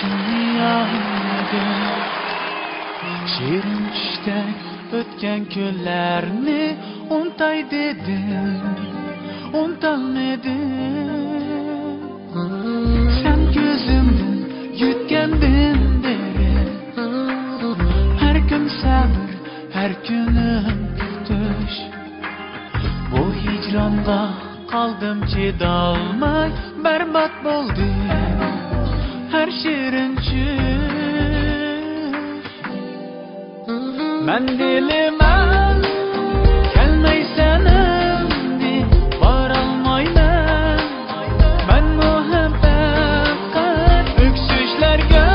Şimdi anladım. Şirin düşten ötken günlerini untay dedim, unutamadım. Sen gözümden yütkendin beri. Her gün sabır, her günüm tutuş. Bu hicranda kaldım çidalmay, berbat oldu her şirin çüş. Ben dilime gelmeysen endi varalmayman. Ben muhabbet öksüşlerge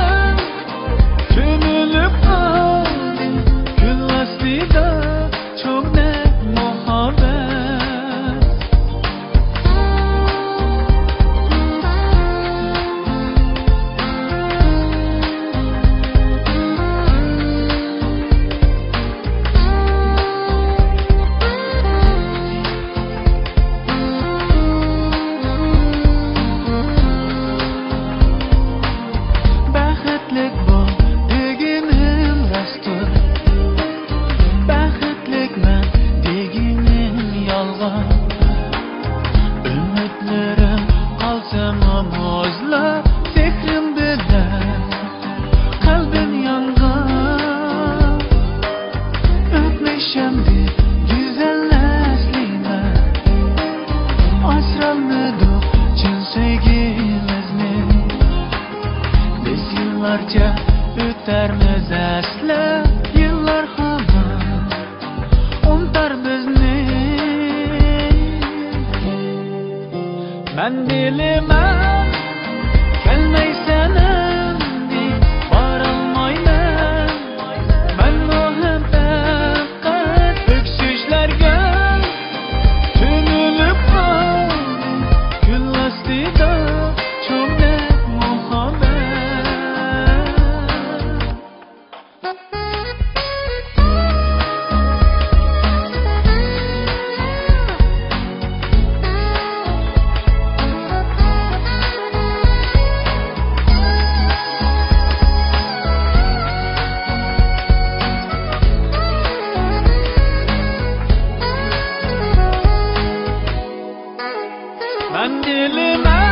tümülüp kaldım. Gül aslida çok net muhabbet. Yıllarca ötermez asla, yıllar hamam unutar bizni. Ben dilime gelmeysen endi varalmayman. Ben muhabbet öksüşlerge tümülüp kaldım. Gül aslida çok net muhabbet. Ben dilime